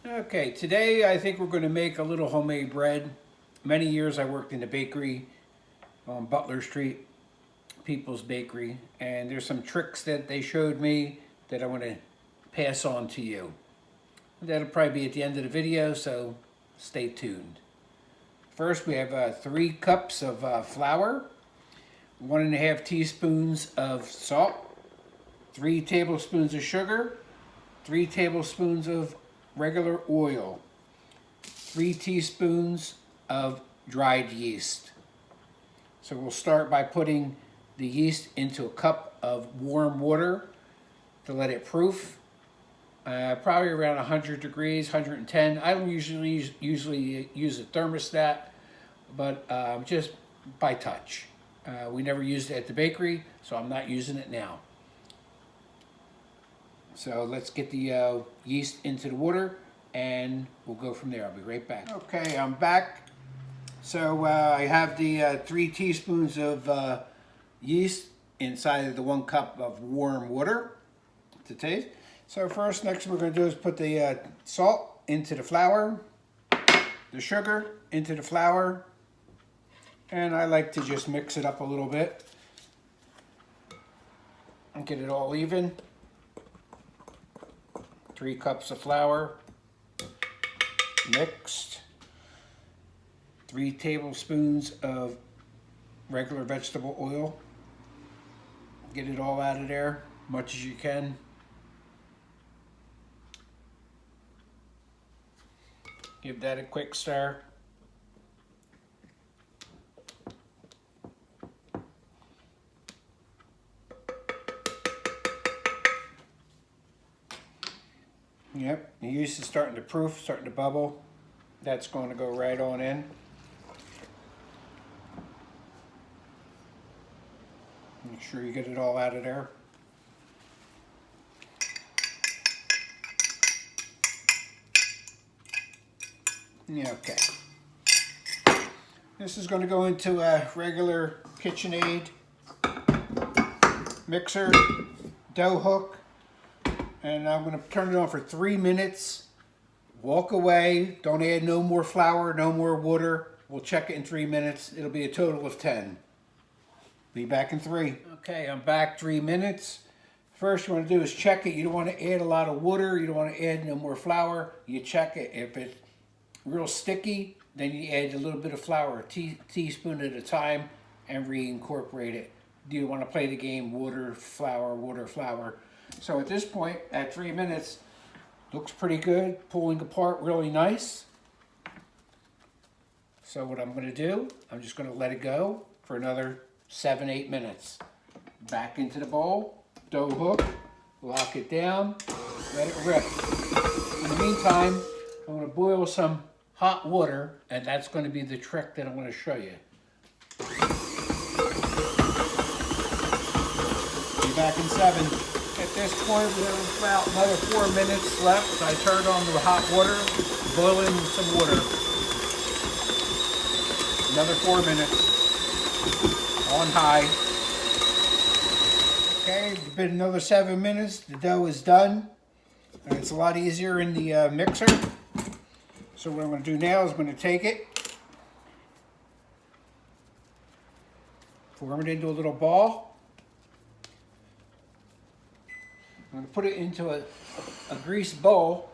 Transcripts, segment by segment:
Okay, today I think we're going to make a little homemade bread. Many years I worked in a bakery on Butler Street, People's Bakery, and there's some tricks that they showed me that I want to pass on to you. That'll probably be at the end of the video, so stay tuned. First, we have 3 cups of flour, 1.5 teaspoons of salt, 3 tablespoons of sugar, 3 tablespoons of regular oil, 3 teaspoons of dried yeast. So we'll start by putting the yeast into a cup of warm water to let it proof, probably around 100 degrees, 110. I don't usually use a thermostat, but just by touch. We never used it at the bakery, so I'm not using it now. So let's get the yeast into the water and we'll go from there. I'll be right back. Okay, I'm back. So I have the 3 teaspoons of yeast inside of the 1 cup of warm water to taste. So next we're going to do is put the salt into the flour, the sugar into the flour, and I like to just mix it up a little bit and get it all even. 3 cups of flour mixed, 3 tablespoons of regular vegetable oil. Get it all out of there, much as you can. Give that a quick stir. Yep, the yeast is starting to proof, starting to bubble. That's going to go right on in. Make sure you get it all out of there. Yeah, okay. This is going to go into a regular KitchenAid mixer, dough hook. And I'm going to turn it on for 3 minutes. Walk away. Don't add no more flour, no more water. We'll check it in 3 minutes. It'll be a total of 10. Be back in 3. Okay, I'm back 3 minutes. First you want to do is check it. You don't want to add a lot of water. You don't want to add no more flour. You check it. If it's real sticky, then you add a little bit of flour, a teaspoon at a time, and reincorporate it. Do you want to play the game water, flour, water, flour? So at this point, at 3 minutes, looks pretty good, pulling apart really nice. So what I'm going to do, I'm just going to let it go for another 7-8 minutes. Back into the bowl, dough hook, lock it down, let it rip. In the meantime, I'm going to boil some hot water, and that's going to be the trick that I'm going to show you. Be back in 7. At this point, we have about another 4 minutes left. I turned on the hot water, boiling some water. Another 4 minutes on high. Okay, it's been another 7 minutes. The dough is done. And it's a lot easier in the mixer. So what I'm going to do now is I'm going to take it, form it into a little ball. I'm going to put it into a greased bowl,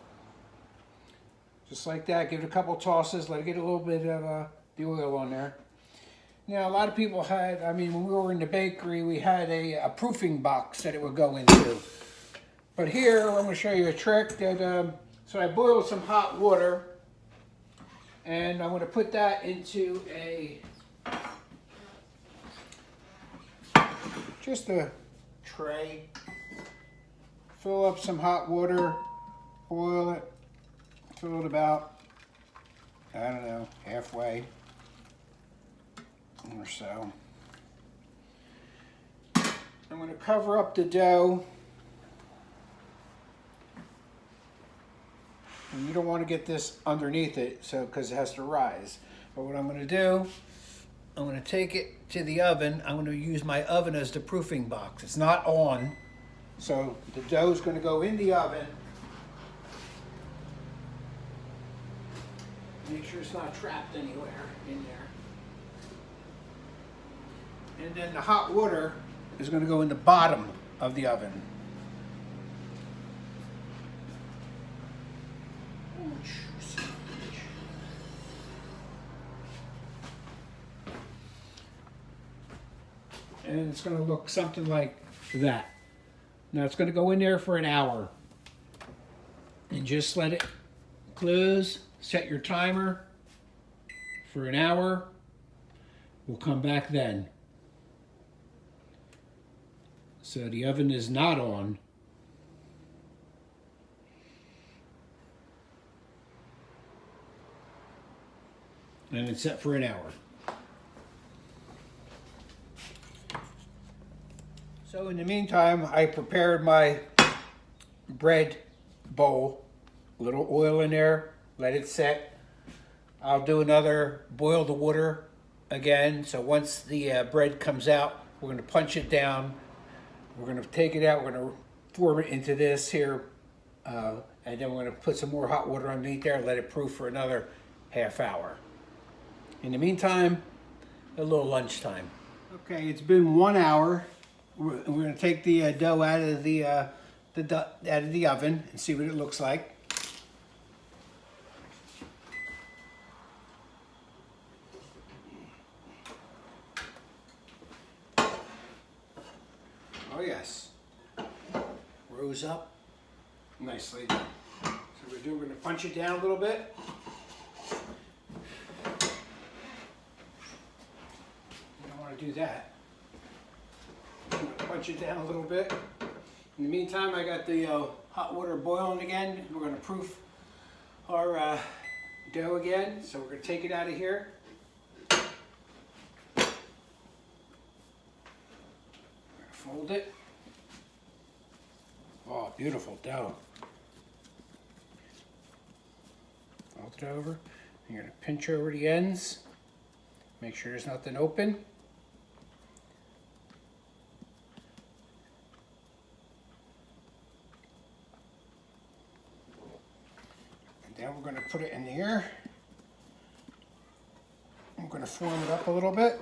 just like that. Give it a couple tosses, let it get a little bit of the oil on there. Now, a lot of people had, when we were in the bakery, we had a proofing box that it would go into. But here, I'm going to show you a trick that, so I boiled some hot water, and I'm going to put that into just a tray. Fill up some hot water, boil it, fill it about, I don't know, halfway or so. I'm going to cover up the dough. And you don't want to get this underneath it, so because it has to rise. But what I'm going to do, I'm going to take it to the oven. I'm going to use my oven as the proofing box. It's not on. So the dough is going to go in the oven Make sure it's not trapped anywhere in there. And then the hot water is going to go in the bottom of the oven. And it's going to look something like that. Now it's going to go in there for an hour. And just let it close. Set your timer for an hour. We'll come back then. So the oven is not on. And it's set for an hour. So in the meantime, I prepared my bread bowl. A little oil in there, let it set. I'll do another boil the water again. So once the bread comes out, we're going to punch it down. We're going to take it out. We're going to form it into this here. And then we're going to put some more hot water underneath there and let it proof for another half hour. In the meantime, a little lunchtime. Okay, it's been 1 hour. We're going to take the dough out of the oven and see what it looks like. Oh yes, rose up nicely. So we're going to punch it down a little bit. You don't want to do that. Punch it down a little bit. In the meantime, I got the hot water boiling again. We're going to proof our dough again. So we're going to take it out of here. Fold it. Oh, beautiful dough. Fold it over. You're going to pinch over the ends. Make sure there's nothing open. Now we're going to put it in here. I'm going to form it up a little bit.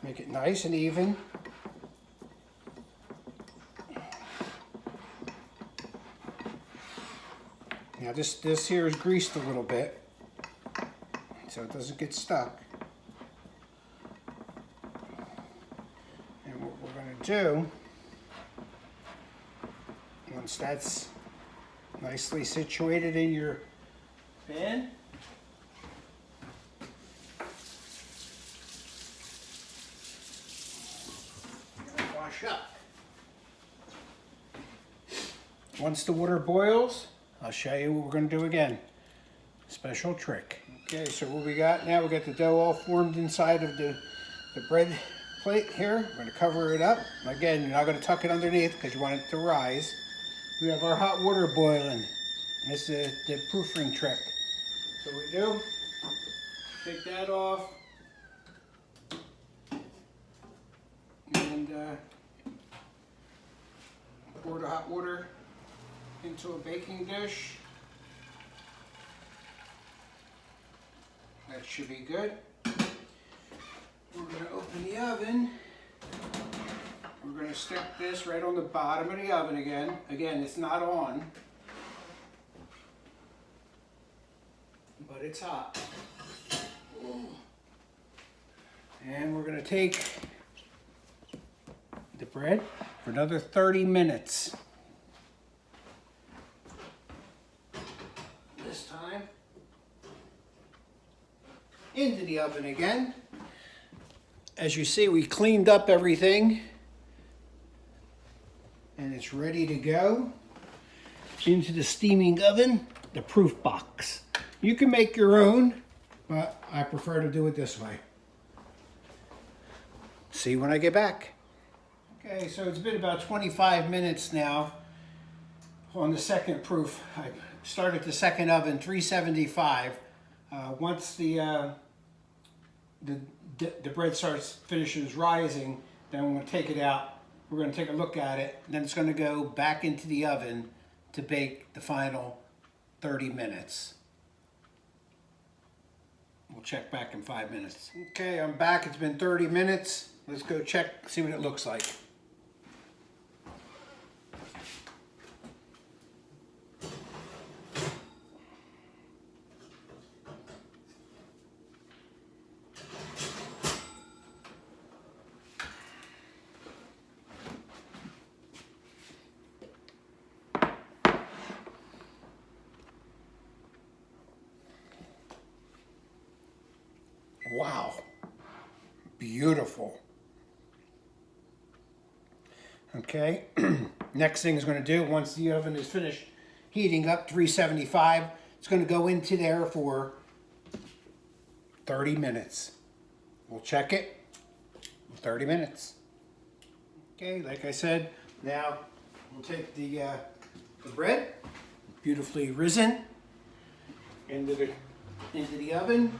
Make it nice and even. Now this here is greased a little bit, so it doesn't get stuck. And what we're going to do, once that's nicely situated in your pan, wash up. Once the water boils, I'll show you what we're going to do again. Special trick. Okay, so what we got now, we got the dough all formed inside of the bread plate here. We're going to cover it up. Again, you're not going to tuck it underneath because you want it to rise. We have our hot water boiling. This is the proofing trick. So we do, take that off. And pour the hot water into a baking dish. That should be good. We're going to open the oven. We're going to stick this right on the bottom of the oven again. Again, it's not on, but it's hot. And we're going to take the bread for another 30 minutes. This time, into the oven again. As you see, we cleaned up everything. And it's ready to go into the steaming oven, the proof box. You can make your own, but I prefer to do it this way. See you when I get back. Okay, so it's been about 25 minutes now on the second proof. I started the second oven, 375. Once the bread finishes rising, then we're going to take it out. We're going to take a look at it, then it's going to go back into the oven to bake the final 30 minutes. We'll check back in 5 minutes. Okay, I'm back. It's been 30 minutes. Let's go check, see what it looks like. Wow, beautiful. Okay, next thing it's going to do, once the oven is finished heating up 375, it's going to go into there for 30 minutes. We'll check it in 30 minutes. Okay, like I said, now we'll take the bread, beautifully risen, into the oven.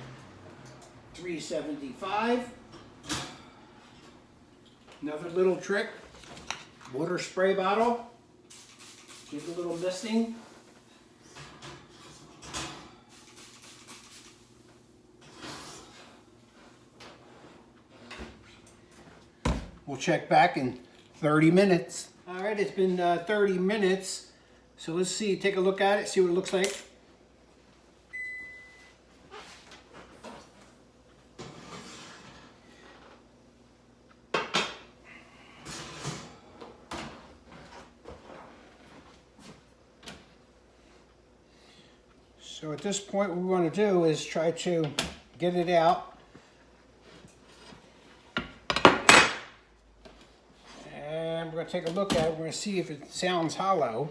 375. Another little trick, water spray bottle. Give it a little misting. We'll check back in 30 minutes. All right, it's been 30 minutes. So let's see, take a look at it, see what it looks like. So at this point, what we want to do is try to get it out. And we're going to take a look at it. We're going to see if it sounds hollow.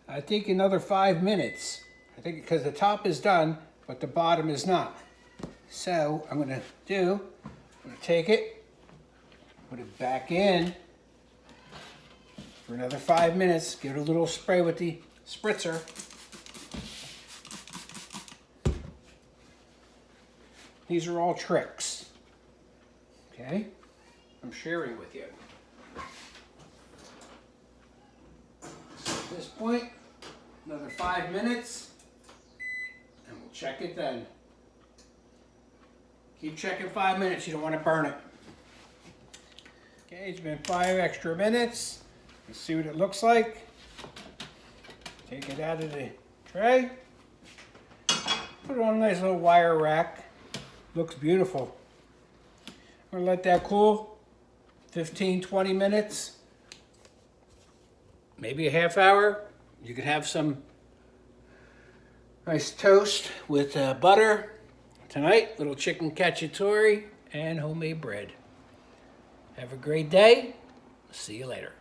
I think another 5 minutes. I think because the top is done, but the bottom is not. So I'm going to take it, put it back in for another 5 minutes. Give it a little spray with the spritzer. These are all tricks, okay? I'm sharing with you. So at this point, another 5 minutes, and we'll check it then. Keep checking 5 minutes, you don't want to burn it. Okay, it's been 5 extra minutes. Let's see what it looks like. Take it out of the tray. Put it on a nice little wire rack. Looks beautiful. I'm going to let that cool 15-20 minutes, maybe a half hour. You can have some nice toast with butter tonight, little chicken cacciatore and homemade bread. Have a great day. See you later.